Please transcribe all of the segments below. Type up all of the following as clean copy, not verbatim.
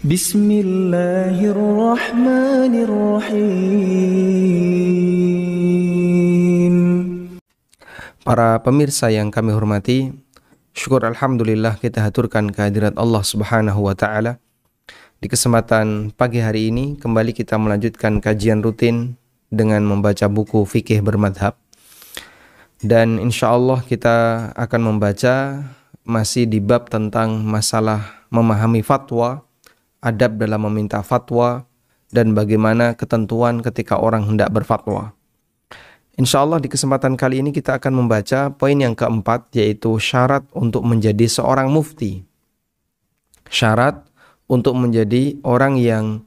Bismillahirrahmanirrahim. Para pemirsa yang kami hormati, syukur alhamdulillah kita haturkan kehadirat Allah Subhanahu wa taala. Di kesempatan pagi hari ini kembali kita melanjutkan kajian rutin dengan membaca buku fikih bermadhab. Dan insya Allah kita akan membaca masih di bab tentang masalah memahami fatwa, adab dalam meminta fatwa, dan bagaimana ketentuan ketika orang hendak berfatwa. Insya Allah di kesempatan kali ini kita akan membaca poin yang keempat, yaitu syarat untuk menjadi seorang mufti. Syarat untuk menjadi orang yang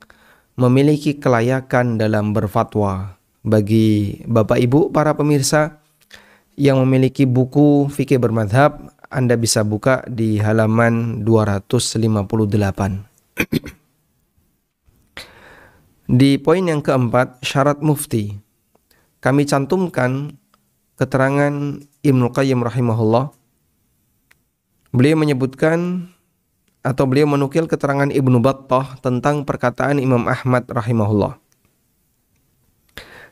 memiliki kelayakan dalam berfatwa. Bagi Bapak Ibu para pemirsa yang memiliki buku fikih bermadhab, Anda bisa buka di halaman 258. Di poin yang keempat, syarat mufti, kami cantumkan keterangan Ibnu Qayyim rahimahullah. Beliau menyebutkan atau beliau menukil keterangan Ibnu Battah tentang perkataan Imam Ahmad rahimahullah,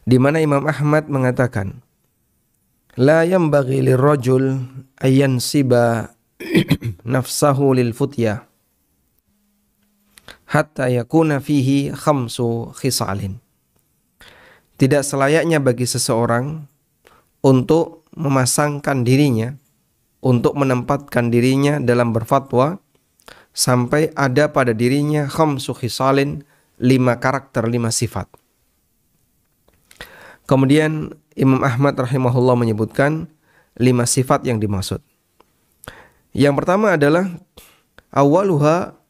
di mana Imam Ahmad mengatakan, la yanbaghi lirrajul ayyansiba nafsahu lil futyah hatta yakuna fihi khamsu khisalin. Tidak selayaknya bagi seseorang untuk memasangkan dirinya, untuk menempatkan dirinya dalam berfatwa sampai ada pada dirinya khamsu khisalin, 5 karakter, 5 sifat. Kemudian Imam Ahmad rahimahullah menyebutkan 5 sifat yang dimaksud. Yang pertama adalah awaluha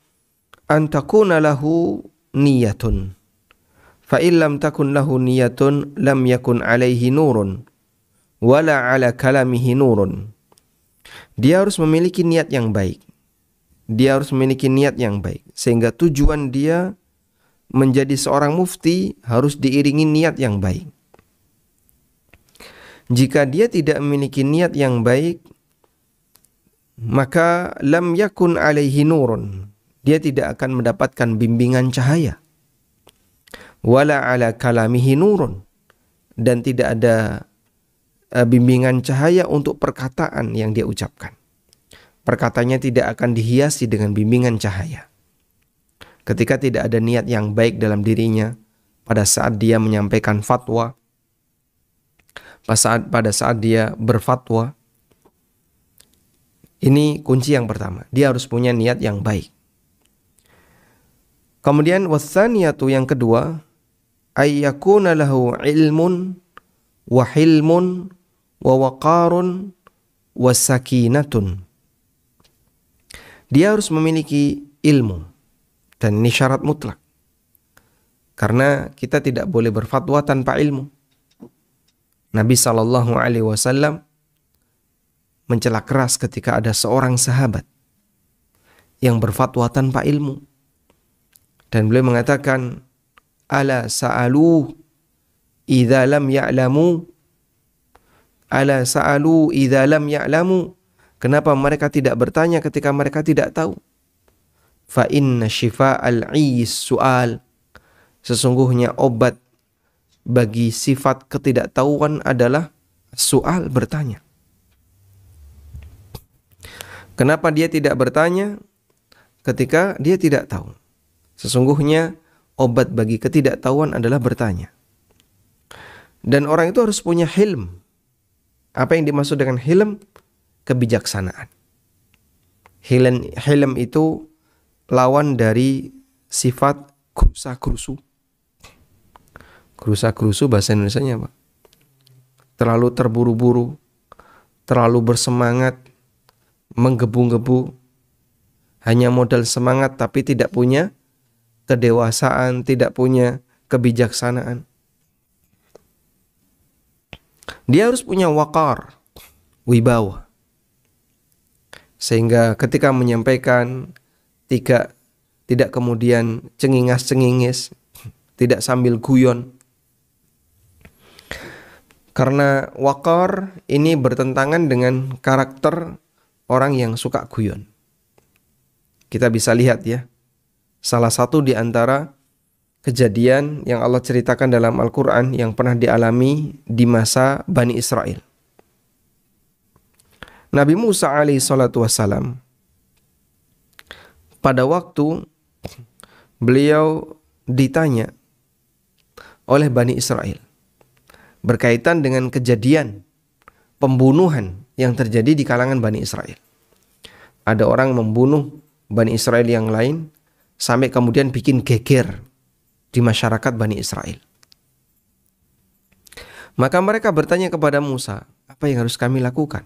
an takuna lahu niyatun, fa illam takun lahu niyatun lam yakun alaihi nurun wala ala kalamihi nurun. Dia harus memiliki niat yang baik. Dia harus memiliki niat yang baik sehingga tujuan dia menjadi seorang mufti harus diiringi niat yang baik. Jika dia tidak memiliki niat yang baik, maka lam yakun alaihi nurun, dia tidak akan mendapatkan bimbingan cahaya. Wala ala kalamihi nurun, dan tidak ada bimbingan cahaya untuk perkataan yang dia ucapkan. Perkataannya tidak akan dihiasi dengan bimbingan cahaya. Ketika tidak ada niat yang baik dalam dirinya pada saat dia menyampaikan fatwa, pada saat dia berfatwa, ini kunci yang pertama. Dia harus punya niat yang baik. Kemudian wasaniyatu, yang kedua, ayyakuna lahu ilmun wa hilmun wa waqarun wa sakinatun. Dia harus memiliki ilmu, dan ini syarat mutlak. Karena kita tidak boleh berfatwa tanpa ilmu. Nabi SAW mencela keras ketika ada seorang sahabat yang berfatwa tanpa ilmu. Dan beliau mengatakan, ala sa'alu idza lam ya'lamu, ala sa'alu idza lam ya'lamu. Kenapa mereka tidak bertanya ketika mereka tidak tahu? Fa inna shifa'al 'iyis su'al. Sesungguhnya obat bagi sifat ketidaktahuan adalah soal, bertanya. Kenapa dia tidak bertanya ketika dia tidak tahu? Sesungguhnya obat bagi ketidaktahuan adalah bertanya. Dan orang itu harus punya hilm. Apa yang dimaksud dengan hilm? Kebijaksanaan. Hilm itu lawan dari sifat krusa-krusu. Krusa-krusu bahasa Indonesianya apa? Terlalu terburu-buru, terlalu bersemangat, menggebu-gebu, hanya modal semangat tapi tidak punya kedewasaan, tidak punya kebijaksanaan. Dia harus punya waqar, wibawa. Sehingga ketika menyampaikan tidak kemudian cengingas-cengingis, tidak sambil guyon. Karena waqar ini bertentangan dengan karakter orang yang suka guyon. Kita bisa lihat ya, salah satu di antara kejadian yang Allah ceritakan dalam Al-Quran yang pernah dialami di masa Bani Israel. Nabi Musa alaihi salatu wassalam, pada waktu beliau ditanya oleh Bani Israel berkaitan dengan kejadian pembunuhan yang terjadi di kalangan Bani Israel. Ada orang membunuh Bani Israel yang lain sampai kemudian bikin geger di masyarakat Bani Israel. Maka mereka bertanya kepada Musa, apa yang harus kami lakukan?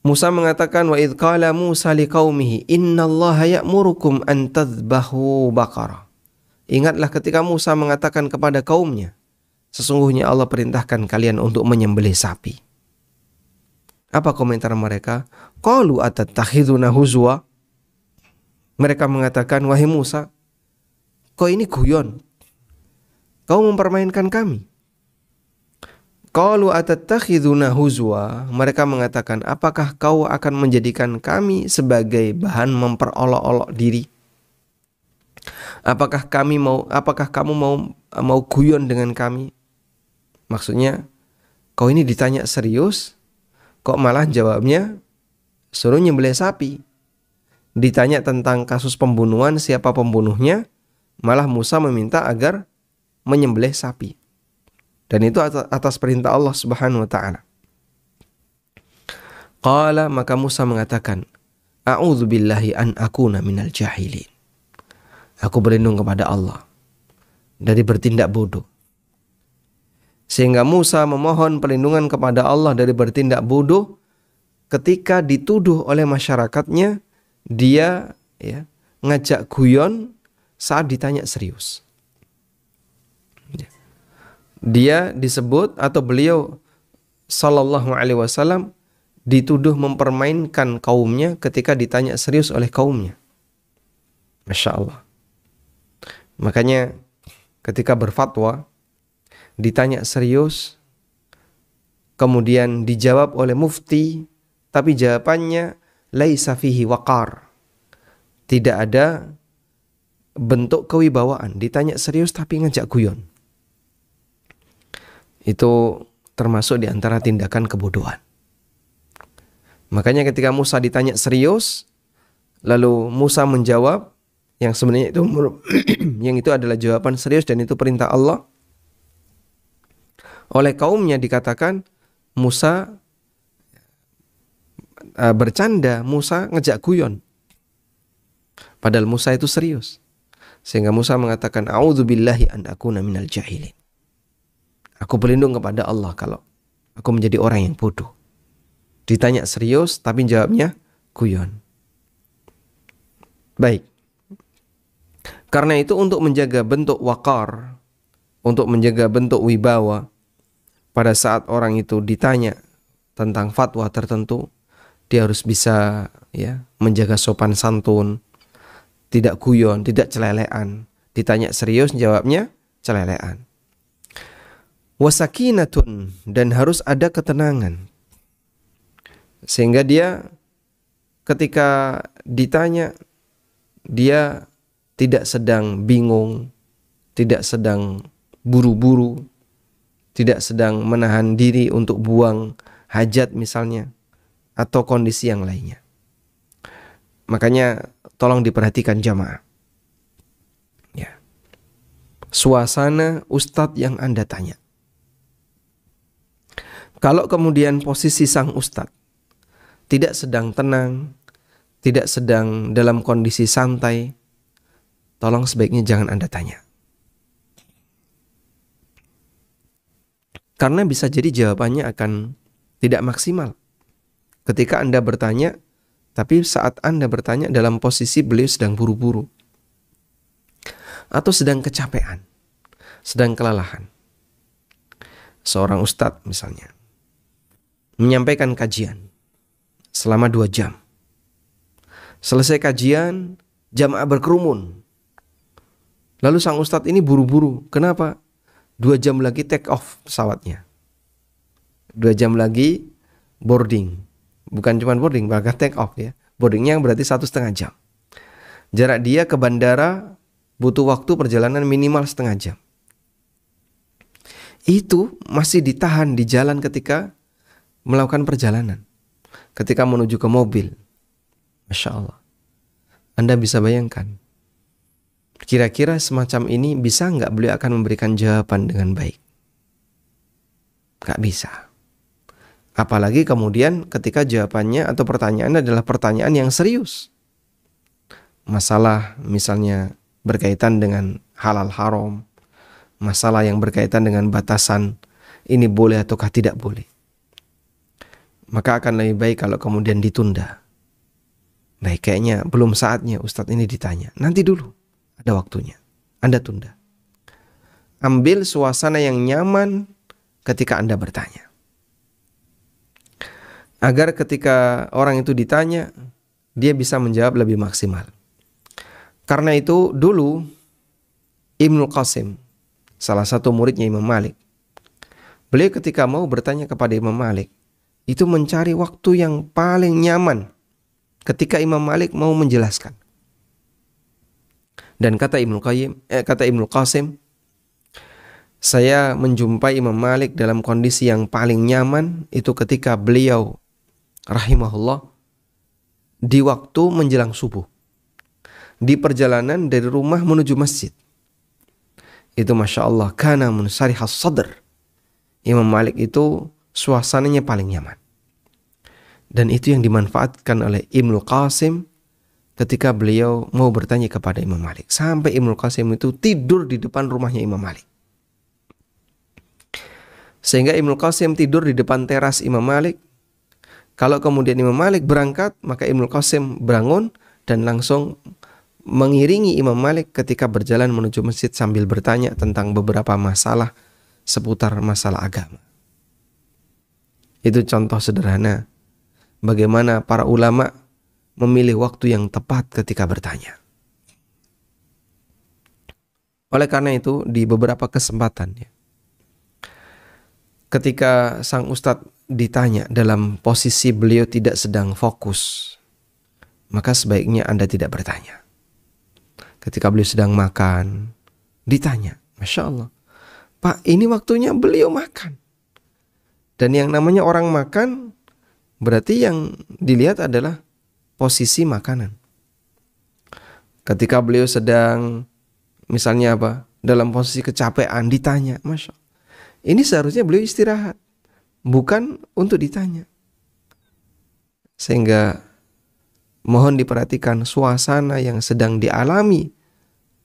Musa mengatakan, wa idh qala Musa liqaumihi innallaha ya'murukum an tadhbahu baqarah. Ingatlah ketika Musa mengatakan kepada kaumnya, sesungguhnya Allah perintahkan kalian untuk menyembelih sapi. Apa komentar mereka? Qalu atattakhiduna huzwa. Mereka mengatakan, wahai Musa, kau ini guyon. Kau mempermainkan kami. Qalu atattakhiduna huzwa. Mereka mengatakan, apakah kau akan menjadikan kami sebagai bahan memperolok-olok diri? Apakah kamu mau guyon dengan kami? Maksudnya, kau ini ditanya serius, kok malah jawabnya suruh nyembelih sapi. Ditanya tentang kasus pembunuhan, siapa pembunuhnya, malah Musa meminta agar menyembelih sapi. Dan itu atas perintah Allah Subhanahu wa taala. Qala, maka Musa mengatakan, a'udzubillahi an akuna minal jahilin. Aku berlindung kepada Allah dari bertindak bodoh. Sehingga Musa memohon perlindungan kepada Allah dari bertindak bodoh ketika dituduh oleh masyarakatnya dia ngajak guyon saat ditanya serius. Dia disebut atau beliau sallallahu alaihi wasallam dituduh mempermainkan kaumnya ketika ditanya serius oleh kaumnya. Masya Allah. Makanya ketika berfatwa ditanya serius, kemudian dijawab oleh mufti, tapi jawabannya laisa fihi waqar. Tidak ada bentuk kewibawaan. Ditanya serius tapi ngajak guyon. Itu termasuk di antara tindakan kebodohan. Makanya ketika Musa ditanya serius, lalu Musa menjawab yang sebenarnya itu yang itu adalah jawaban serius dan itu perintah Allah. Oleh kaumnya dikatakan Musa bercanda, Musa ngejak guyon. Padahal Musa itu serius. Sehingga Musa mengatakan, a'udzubillahi an akuna minal jahilin. Aku berlindung kepada Allah kalau aku menjadi orang yang bodoh. Ditanya serius tapi jawabnya guyon. Baik. Karena itu untuk menjaga bentuk waqar, untuk menjaga bentuk wibawa, pada saat orang itu ditanya tentang fatwa tertentu, dia harus bisa menjaga sopan santun, tidak guyon, tidak celelean. Ditanya serius jawabnya celelean. Wasakinatun, dan harus ada ketenangan. Sehingga dia ketika ditanya, dia tidak sedang bingung, tidak sedang buru-buru, tidak sedang menahan diri untuk buang hajat misalnya, atau kondisi yang lainnya. Makanya tolong diperhatikan jamaah. Ya. Suasana ustadz yang Anda tanya. Kalau kemudian posisi sang ustadz tidak sedang tenang, tidak sedang dalam kondisi santai, tolong sebaiknya jangan Anda tanya. Karena bisa jadi jawabannya akan tidak maksimal. Ketika Anda bertanya, tapi saat Anda bertanya dalam posisi beliau sedang buru-buru. Atau sedang kecapean, sedang kelelahan. Seorang ustadz misalnya menyampaikan kajian selama 2 jam. Selesai kajian, jamaah berkerumun. Lalu sang ustadz ini buru-buru. Kenapa? 2 jam lagi take off pesawatnya. 2 jam lagi boarding. Bukan cuma boarding, bahkan take off ya. Boardingnya berarti 1,5 jam. Jarak dia ke bandara butuh waktu perjalanan minimal setengah jam. Itu masih ditahan di jalan ketika melakukan perjalanan, ketika menuju ke mobil. Masya Allah. Anda bisa bayangkan, kira-kira semacam ini bisa nggak beliau akan memberikan jawaban dengan baik? Nggak bisa. Apalagi kemudian ketika jawabannya atau pertanyaannya adalah pertanyaan yang serius. Masalah misalnya berkaitan dengan halal haram, masalah yang berkaitan dengan batasan ini boleh ataukah tidak boleh. Maka akan lebih baik kalau kemudian ditunda. Baik, kayaknya belum saatnya Ustadz ini ditanya. Nanti dulu, ada waktunya. Anda tunda. Ambil suasana yang nyaman ketika Anda bertanya. Agar ketika orang itu ditanya, dia bisa menjawab lebih maksimal. Karena itu dulu Ibnu Qasim, salah satu muridnya Imam Malik, beliau ketika mau bertanya kepada Imam Malik, itu mencari waktu yang paling nyaman ketika Imam Malik mau menjelaskan. Dan kata Ibnu Qasim, saya menjumpai Imam Malik dalam kondisi yang paling nyaman itu ketika beliau rahimahullah di waktu menjelang subuh, di perjalanan dari rumah menuju masjid. Itu Masya Allah, kana munsarihas sadr. Imam Malik itu suasananya paling nyaman. Dan itu yang dimanfaatkan oleh Ibnu Qasim ketika beliau mau bertanya kepada Imam Malik. Sampai Ibnu Qasim itu tidur di depan rumahnya Imam Malik. Sehingga Ibnu Qasim tidur di depan teras Imam Malik. Kalau kemudian Imam Malik berangkat, maka Ibnu Qasim bangun dan langsung mengiringi Imam Malik ketika berjalan menuju masjid sambil bertanya tentang beberapa masalah seputar masalah agama. Itu contoh sederhana bagaimana para ulama memilih waktu yang tepat ketika bertanya. Oleh karena itu, di beberapa kesempatan ya, ketika sang ustadz ditanya dalam posisi beliau tidak sedang fokus, maka sebaiknya Anda tidak bertanya. Ketika beliau sedang makan, ditanya, Masya Allah, Pak, ini waktunya beliau makan. Dan yang namanya orang makan, berarti yang dilihat adalah posisi makanan. Ketika beliau sedang, misalnya dalam posisi kecapean, ditanya, Masya Allah, ini seharusnya beliau istirahat, bukan untuk ditanya. Sehingga mohon diperhatikan suasana yang sedang dialami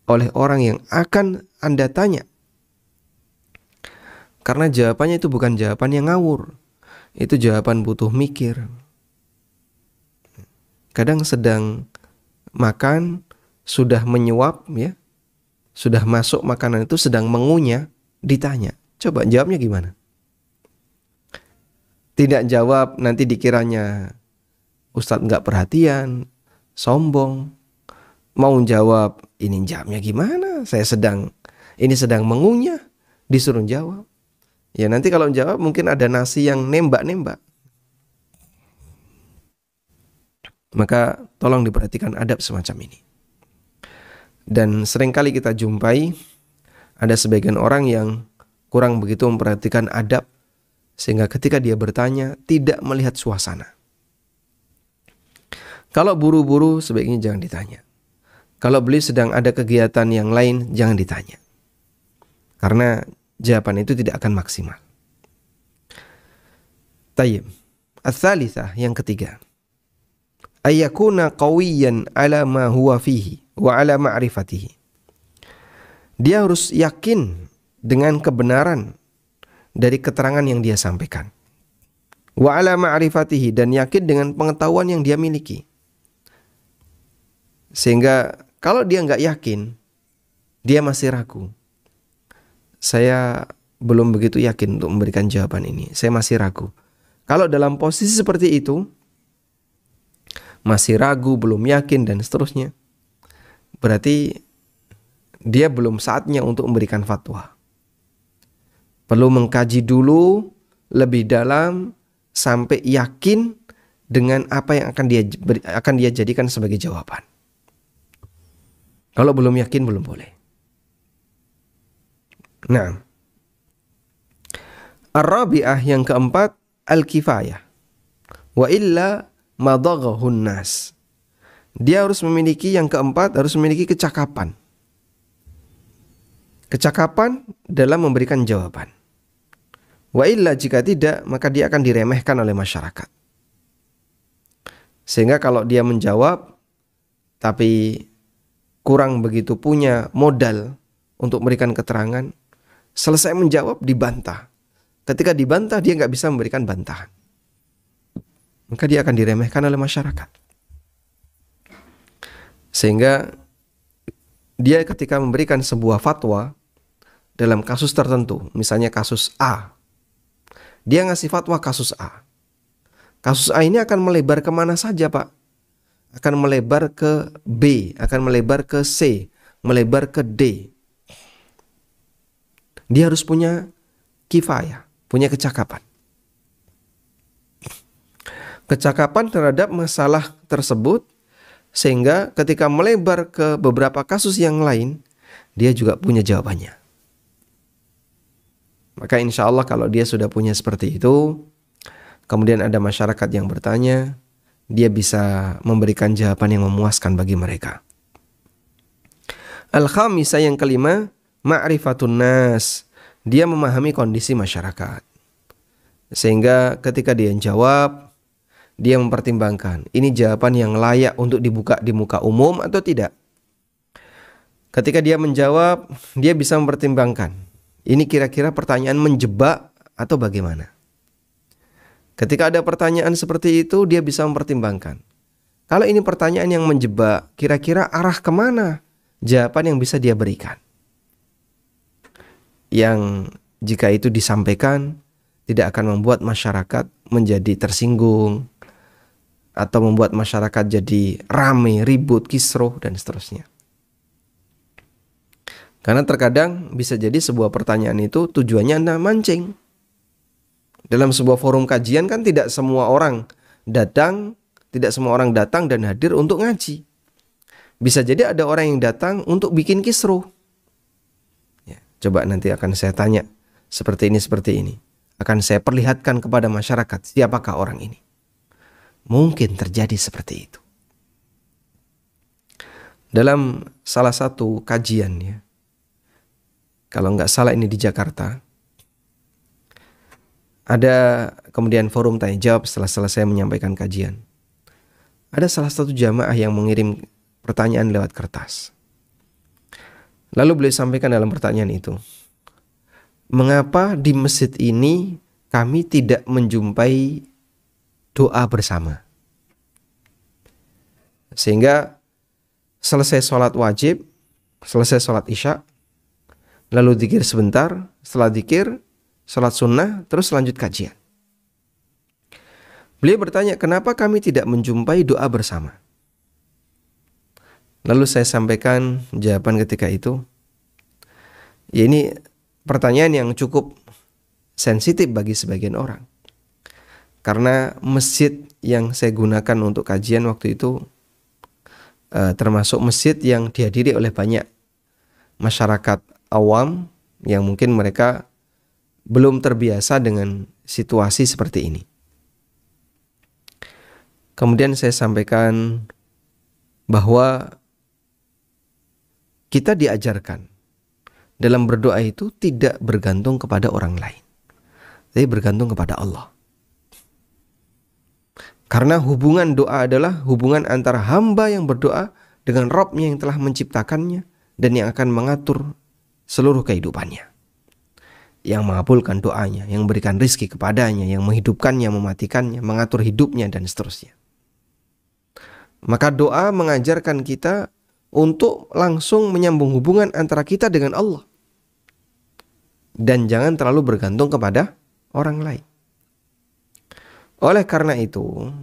oleh orang yang akan Anda tanya. Karena jawabannya itu bukan jawaban yang ngawur. Itu jawaban butuh mikir. Kadang sedang makan, sudah menyuap ya, sudah masuk makanan itu sedang mengunyah, ditanya. Coba jawabnya gimana? Tidak jawab, nanti dikiranya Ustadz nggak perhatian, sombong. Mau jawab, ini jawabnya gimana? Ini sedang mengunyah, disuruh jawab. Ya nanti kalau jawab mungkin ada nasi yang nembak-nembak. Maka tolong diperhatikan adab semacam ini. Dan seringkali kita jumpai ada sebagian orang yang kurang begitu memperhatikan adab, sehingga ketika dia bertanya tidak melihat suasana. Kalau buru-buru sebaiknya jangan ditanya. Kalau beliau sedang ada kegiatan yang lain, jangan ditanya. Karena jawaban itu tidak akan maksimal. Tayyib. Ats-tsalitsah, yang ketiga. Ayyakuna qawiyan ala ma huwa fihi wa ala ma'rifatihi. Dia harus yakin dengan kebenaran dari keterangan yang dia sampaikan. Wa ala ma'rifatihi, dan yakin dengan pengetahuan yang dia miliki. Sehingga kalau dia nggak yakin, dia masih ragu. Saya belum begitu yakin untuk memberikan jawaban ini. Saya masih ragu. Kalau dalam posisi seperti itu, masih ragu, belum yakin, dan seterusnya, berarti dia belum saatnya untuk memberikan fatwa. Perlu mengkaji dulu lebih dalam sampai yakin dengan apa yang akan dia jadikan sebagai jawaban. Kalau belum yakin belum boleh. Nah, ar-rabi'ah yang keempat, al-kifayah. Wa illa madaghahun nas. Dia harus memiliki, yang keempat, harus memiliki kecakapan. Kecakapan dalam memberikan jawaban. Wa illa, jika tidak, maka dia akan diremehkan oleh masyarakat. Sehingga kalau dia menjawab tapi kurang begitu punya modal untuk memberikan keterangan, selesai menjawab dibantah. Ketika dibantah dia nggak bisa memberikan bantahan, maka dia akan diremehkan oleh masyarakat. Sehingga dia ketika memberikan sebuah fatwa dalam kasus tertentu, misalnya kasus A, dia ngasih fatwa kasus A. Kasus A ini akan melebar kemana saja, Pak? Akan melebar ke B, akan melebar ke C, melebar ke D. Dia harus punya kifayah, punya kecakapan. Kecakapan terhadap masalah tersebut, sehingga ketika melebar ke beberapa kasus yang lain, dia juga punya jawabannya. Maka insya Allah kalau dia sudah punya seperti itu, kemudian ada masyarakat yang bertanya, dia bisa memberikan jawaban yang memuaskan bagi mereka. Al-khamisah yang kelima, ma'rifatun nas. Dia memahami kondisi masyarakat. Sehingga ketika dia jawab, dia mempertimbangkan, ini jawaban yang layak untuk dibuka di muka umum atau tidak. Ketika dia menjawab, dia bisa mempertimbangkan, ini kira-kira pertanyaan menjebak atau bagaimana. Ketika ada pertanyaan seperti itu, dia bisa mempertimbangkan, kalau ini pertanyaan yang menjebak, kira-kira arah kemana jawaban yang bisa dia berikan, yang jika itu disampaikan tidak akan membuat masyarakat menjadi tersinggung atau membuat masyarakat jadi rame, ribut, kisruh dan seterusnya. Karena terkadang bisa jadi sebuah pertanyaan itu tujuannya Anda mancing. Dalam sebuah forum kajian kan tidak semua orang datang dan hadir untuk ngaji. Bisa jadi ada orang yang datang untuk bikin kisruh. Ya, coba nanti akan saya tanya seperti ini. Akan saya perlihatkan kepada masyarakat siapakah orang ini. Mungkin terjadi seperti itu. Dalam salah satu kajian, ya, kalau nggak salah ini di Jakarta, ada kemudian forum tanya jawab setelah selesai menyampaikan kajian. Ada salah satu jamaah yang mengirim pertanyaan lewat kertas. Lalu beliau sampaikan dalam pertanyaan itu, mengapa di masjid ini kami tidak menjumpai doa bersama? Sehingga selesai sholat wajib, selesai sholat isya, lalu zikir sebentar, setelah zikir, sholat sunnah, terus lanjut kajian. Beliau bertanya, kenapa kami tidak menjumpai doa bersama? Lalu saya sampaikan jawaban ketika itu. Ya, ini pertanyaan yang cukup sensitif bagi sebagian orang. Karena masjid yang saya gunakan untuk kajian waktu itu termasuk masjid yang dihadiri oleh banyak masyarakat awam yang mungkin mereka belum terbiasa dengan situasi seperti ini. Kemudian saya sampaikan bahwa kita diajarkan dalam berdoa itu tidak bergantung kepada orang lain, tapi bergantung kepada Allah. Karena hubungan doa adalah hubungan antara hamba yang berdoa dengan Rabb-Nya yang telah menciptakannya dan yang akan mengatur seluruh kehidupannya, yang mengabulkan doanya, yang memberikan rizki kepadanya, yang menghidupkannya, mematikannya, mengatur hidupnya dan seterusnya. Maka doa mengajarkan kita untuk langsung menyambung hubungan antara kita dengan Allah dan jangan terlalu bergantung kepada orang lain. Oleh karena itu,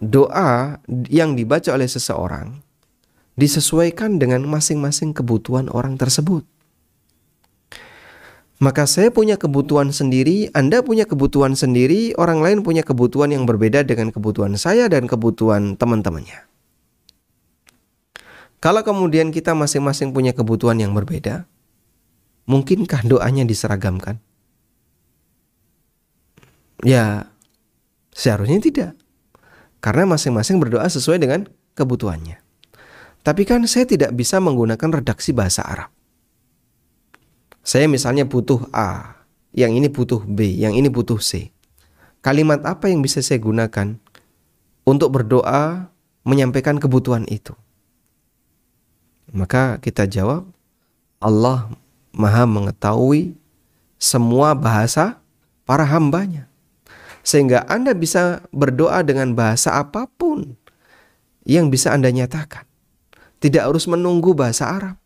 doa yang dibaca oleh seseorang disesuaikan dengan masing-masing kebutuhan orang tersebut. Maka saya punya kebutuhan sendiri, Anda punya kebutuhan sendiri, orang lain punya kebutuhan yang berbeda dengan kebutuhan saya dan kebutuhan teman-temannya. Kalau kemudian kita masing-masing punya kebutuhan yang berbeda, mungkinkah doanya diseragamkan? Ya, seharusnya tidak. Karena masing-masing berdoa sesuai dengan kebutuhannya. Tapi kan saya tidak bisa menggunakan redaksi bahasa Arab. Saya misalnya butuh A, yang ini butuh B, yang ini butuh C. Kalimat apa yang bisa saya gunakan untuk berdoa menyampaikan kebutuhan itu? Maka kita jawab, Allah Maha mengetahui semua bahasa para hambanya. Sehingga Anda bisa berdoa dengan bahasa apapun yang bisa Anda nyatakan. Tidak harus menunggu bahasa Arab.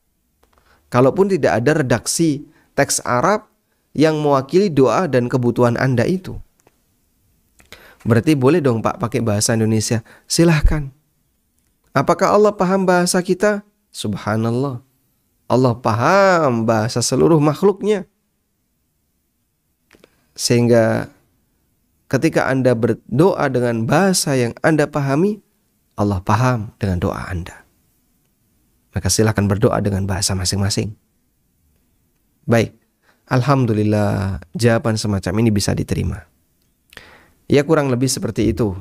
Kalaupun tidak ada redaksi teks Arab yang mewakili doa dan kebutuhan Anda itu. Berarti boleh dong Pak pakai bahasa Indonesia. Silahkan. Apakah Allah paham bahasa kita? Subhanallah. Allah paham bahasa seluruh makhluknya. Sehingga ketika Anda berdoa dengan bahasa yang Anda pahami, Allah paham dengan doa Anda. Maka silakan berdoa dengan bahasa masing-masing. Baik, alhamdulillah jawaban semacam ini bisa diterima. Ya kurang lebih seperti itu.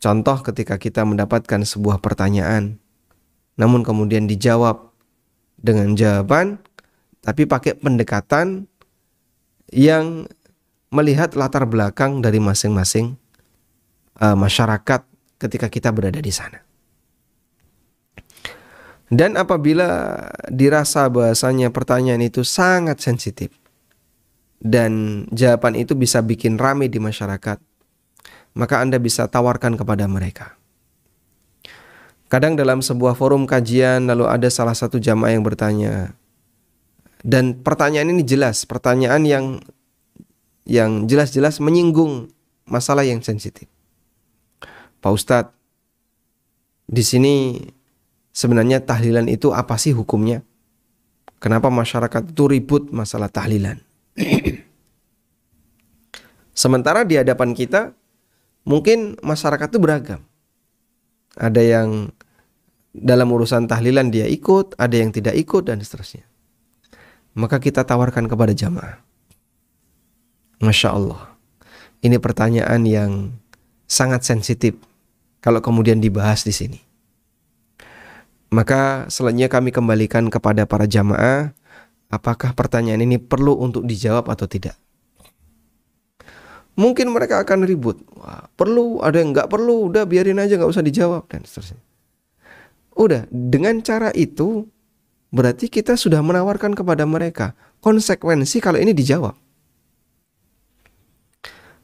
Contoh ketika kita mendapatkan sebuah pertanyaan, namun kemudian dijawab dengan jawaban, tapi pakai pendekatan yang melihat latar belakang dari masing-masing masyarakat ketika kita berada di sana. Dan apabila dirasa bahasanya pertanyaan itu sangat sensitif dan jawaban itu bisa bikin ramai di masyarakat, maka Anda bisa tawarkan kepada mereka. Kadang dalam sebuah forum kajian lalu ada salah satu jamaah yang bertanya, dan pertanyaan ini jelas, pertanyaan yang jelas-jelas menyinggung masalah yang sensitif. Pak Ustadz, di sini sebenarnya tahlilan itu apa sih hukumnya? Kenapa masyarakat itu ribut masalah tahlilan? Sementara di hadapan kita mungkin masyarakat itu beragam. Ada yang dalam urusan tahlilan dia ikut, ada yang tidak ikut dan seterusnya. Maka kita tawarkan kepada jamaah. Masya Allah, ini pertanyaan yang sangat sensitif kalau kemudian dibahas di sini. Maka selanjutnya kami kembalikan kepada para jamaah, apakah pertanyaan ini perlu untuk dijawab atau tidak. Mungkin mereka akan ribut. Wah, perlu, ada yang nggak perlu, udah biarin aja, nggak usah dijawab dan seterusnya. Udah, dengan cara itu berarti kita sudah menawarkan kepada mereka konsekuensi kalau ini dijawab.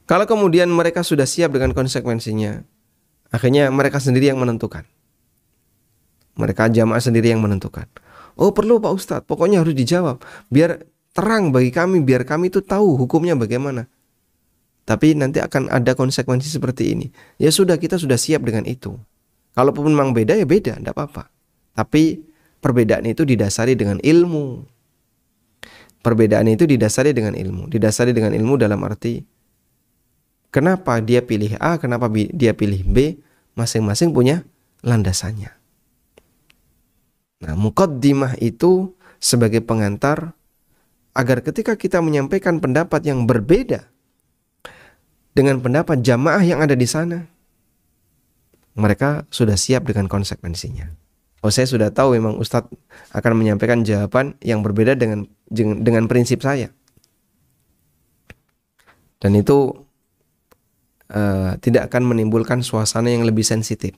Kalau kemudian mereka sudah siap dengan konsekuensinya, akhirnya mereka sendiri yang menentukan. Mereka jamaah sendiri yang menentukan. Oh perlu Pak Ustadz, pokoknya harus dijawab. Biar terang bagi kami, biar kami itu tahu hukumnya bagaimana. Tapi nanti akan ada konsekuensi seperti ini. Ya sudah, kita sudah siap dengan itu. Kalaupun memang beda ya beda, tidak apa-apa. Tapi perbedaan itu didasari dengan ilmu. Perbedaan itu didasari dengan ilmu. Didasari dengan ilmu dalam arti kenapa dia pilih A, kenapa dia pilih B, masing-masing punya landasannya. Nah, muqaddimah itu sebagai pengantar agar ketika kita menyampaikan pendapat yang berbeda dengan pendapat jamaah yang ada di sana, mereka sudah siap dengan konsekuensinya. Oh, saya sudah tahu memang Ustadz akan menyampaikan jawaban yang berbeda dengan prinsip saya. Dan itu tidak akan menimbulkan suasana yang lebih sensitif.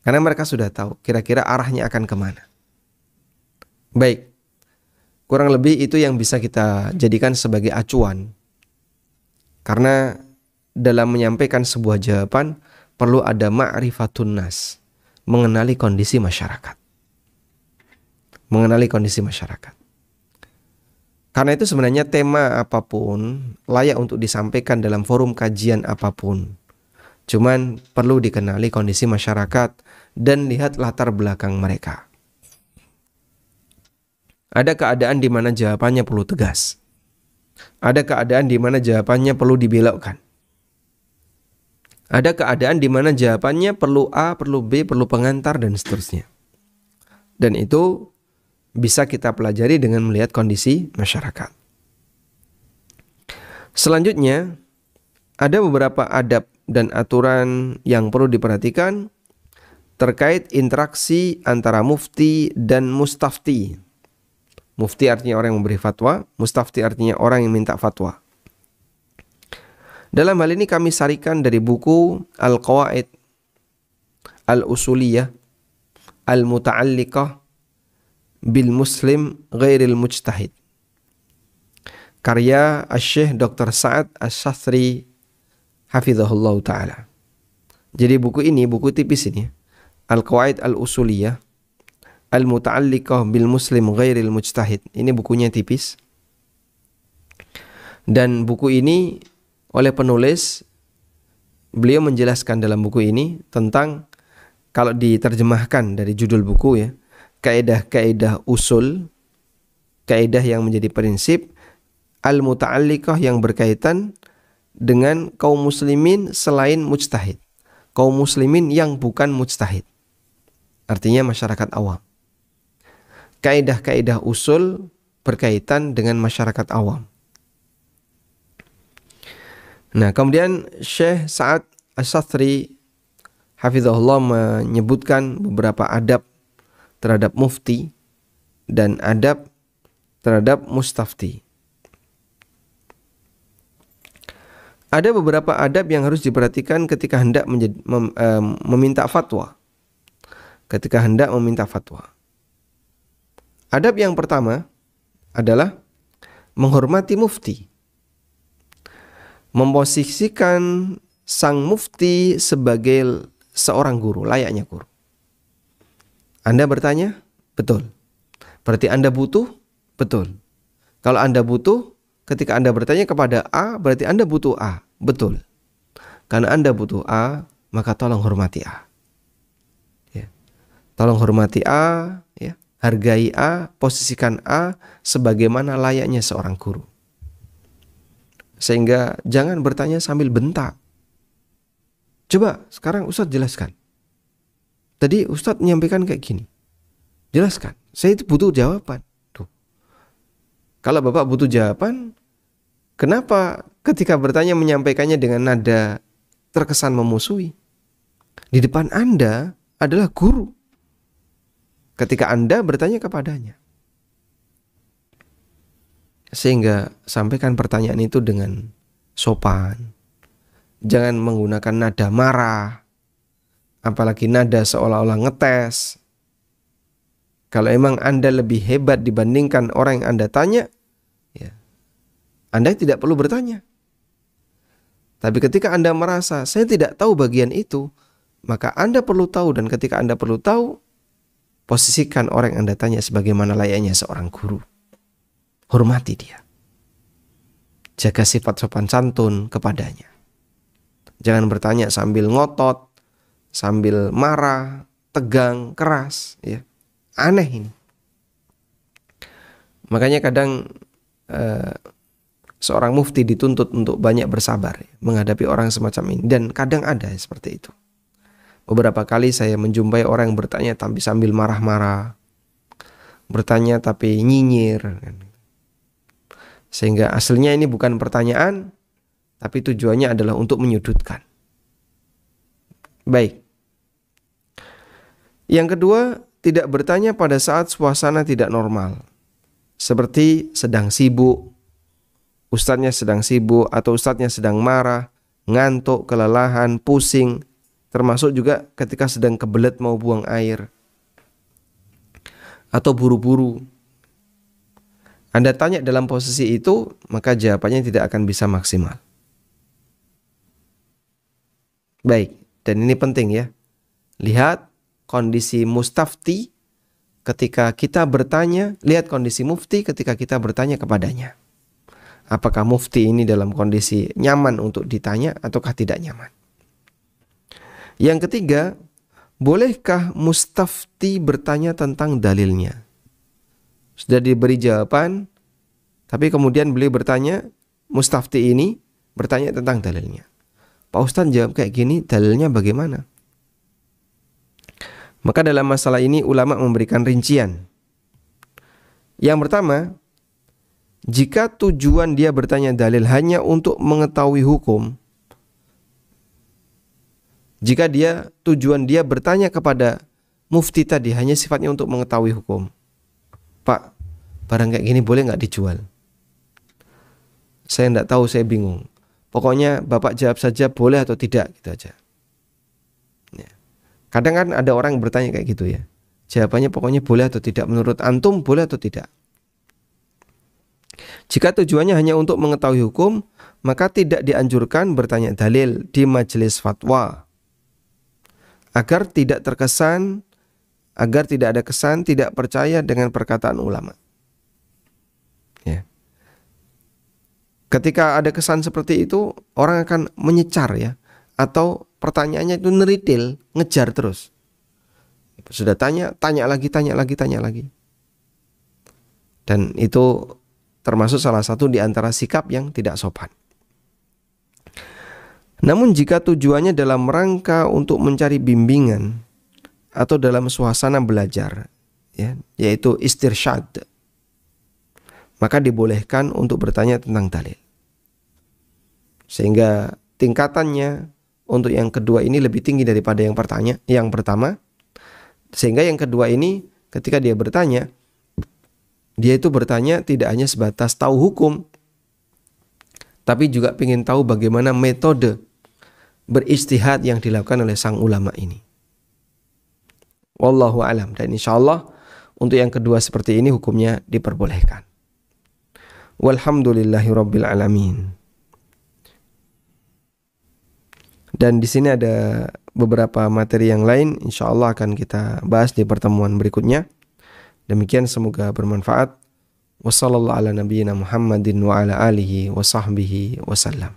Karena mereka sudah tahu kira-kira arahnya akan kemana. Baik, kurang lebih itu yang bisa kita jadikan sebagai acuan. Karena dalam menyampaikan sebuah jawaban perlu ada ma'rifatun nas, mengenali kondisi masyarakat. Mengenali kondisi masyarakat. Karena itu sebenarnya tema apapun layak untuk disampaikan dalam forum kajian apapun. Cuman perlu dikenali kondisi masyarakat dan lihat latar belakang mereka. Ada keadaan di mana jawabannya perlu tegas. Ada keadaan di mana jawabannya perlu dibelokkan. Ada keadaan di mana jawabannya perlu A, perlu B, perlu pengantar dan seterusnya. Dan itu bisa kita pelajari dengan melihat kondisi masyarakat. Selanjutnya, ada beberapa adab dan aturan yang perlu diperhatikan terkait interaksi antara mufti dan mustafti. Mufti artinya orang yang memberi fatwa, mustafti artinya orang yang minta fatwa. Dalam hal ini kami sarikan dari buku Al-Qawaid Al-Usuliyah Al-Muta'alliqah bil Muslim Ghairil Mujtahid, karya Syekh Dr. Sa'ad Asy-Syadzri hafizahullah ta'ala. Jadi buku ini, buku tipis ini, Al-Qawaid Al-Usuliyah Al-Muta'alliqah bil Muslim Ghairil Mujtahid, ini bukunya tipis. Dan buku ini oleh penulis, beliau menjelaskan dalam buku ini tentang, kalau diterjemahkan dari judul buku ya, kaidah-kaidah usul, kaidah yang menjadi prinsip al-muta'alliqah yang berkaitan dengan kaum muslimin selain mujtahid, kaum muslimin yang bukan mujtahid, artinya masyarakat awam. Kaidah-kaidah usul berkaitan dengan masyarakat awam. Nah, kemudian Syekh Sa'ad Asy-Syadzri hafizahullah menyebutkan beberapa adab terhadap mufti dan adab terhadap mustafti. Ada beberapa adab yang harus diperhatikan ketika hendak meminta fatwa. Ketika hendak meminta fatwa. Adab yang pertama adalah menghormati mufti. Memposisikan sang mufti sebagai seorang guru, layaknya guru. Anda bertanya? Betul. Berarti Anda butuh? Betul. Kalau Anda butuh, ketika Anda bertanya kepada A, berarti Anda butuh A. Betul. Karena Anda butuh A, maka tolong hormati A. Ya. Tolong hormati A, ya. Hargai A, posisikan A sebagaimana layaknya seorang guru. Sehingga jangan bertanya sambil bentak. Coba sekarang Ustadz jelaskan. Tadi Ustadz menyampaikan kayak gini. Jelaskan. Saya itu butuh jawaban. Tuh. Kalau Bapak butuh jawaban, kenapa ketika bertanya menyampaikannya dengan nada terkesan memusuhi? Di depan Anda adalah guru. Ketika Anda bertanya kepadanya. Sehingga sampaikan pertanyaan itu dengan sopan. Jangan menggunakan nada marah, apalagi nada seolah-olah ngetes. Kalau emang Anda lebih hebat dibandingkan orang yang Anda tanya, ya, Anda tidak perlu bertanya. Tapi ketika Anda merasa saya tidak tahu bagian itu, maka Anda perlu tahu. Dan ketika Anda perlu tahu, posisikan orang yang Anda tanya sebagaimana layaknya seorang guru. Hormati dia. Jaga sifat sopan santun kepadanya. Jangan bertanya sambil ngotot, sambil marah, tegang, keras. Ya. Aneh ini. Makanya kadang seorang mufti dituntut untuk banyak bersabar ya, menghadapi orang semacam ini. Dan kadang ada seperti itu. Beberapa kali saya menjumpai orang yang bertanya tapi sambil marah-marah. Bertanya tapi nyinyir. Sehingga aslinya ini bukan pertanyaan, tapi tujuannya adalah untuk menyudutkan. Baik. Yang kedua, tidak bertanya pada saat suasana tidak normal. Seperti sedang sibuk, ustadznya sedang sibuk, atau ustadznya sedang marah, ngantuk, kelelahan, pusing. Termasuk juga ketika sedang kebelet mau buang air. Atau buru-buru. Anda tanya dalam posisi itu, maka jawabannya tidak akan bisa maksimal. Baik, dan ini penting ya. Lihat kondisi mustafti ketika kita bertanya, lihat kondisi mufti ketika kita bertanya kepadanya. Apakah mufti ini dalam kondisi nyaman untuk ditanya ataukah tidak nyaman? Yang ketiga, bolehkah mustafti bertanya tentang dalilnya? Sudah diberi jawaban, tapi kemudian beliau bertanya, mustafti ini bertanya tentang dalilnya. Pak Ustadz jawab kayak gini, dalilnya bagaimana? Maka dalam masalah ini ulama memberikan rincian. Yang pertama, jika tujuan dia bertanya dalil hanya untuk mengetahui hukum, jika tujuan dia bertanya kepada mufti tadi hanya sifatnya untuk mengetahui hukum, Pak, barang kayak gini boleh nggak dijual? Saya nggak tahu, saya bingung. Pokoknya Bapak jawab saja boleh atau tidak, gitu aja. Ya. Kadang kan ada orang yang bertanya kayak gitu ya. Jawabannya pokoknya boleh atau tidak. Menurut antum boleh atau tidak? Jika tujuannya hanya untuk mengetahui hukum, maka tidak dianjurkan bertanya dalil di majelis fatwa. Agar tidak ada kesan tidak percaya dengan perkataan ulama. Ya. Ketika ada kesan seperti itu, orang akan menyecar ya, atau pertanyaannya itu neritil, ngejar terus. Sudah tanya lagi. Dan itu termasuk salah satu di antara sikap yang tidak sopan. Namun jika tujuannya dalam rangka untuk mencari bimbingan atau dalam suasana belajar, ya, yaitu istirsyad, maka dibolehkan untuk bertanya tentang dalil. Sehingga tingkatannya untuk yang kedua ini lebih tinggi daripada yang pertama. Sehingga yang kedua ini ketika dia bertanya, dia itu bertanya tidak hanya sebatas tahu hukum, tapi juga ingin tahu bagaimana metode beristihad yang dilakukan oleh sang ulama ini. Wallahu alam. Dan insyaallah untuk yang kedua seperti ini hukumnya diperbolehkan. Walhamdulillahirabbil alamin. Dan di sini ada beberapa materi yang lain, insyaallah akan kita bahas di pertemuan berikutnya. Demikian, semoga bermanfaat. Wassallallahu ala nabiyyina Muhammadin wa ala alihi wa sahbihi wasallam.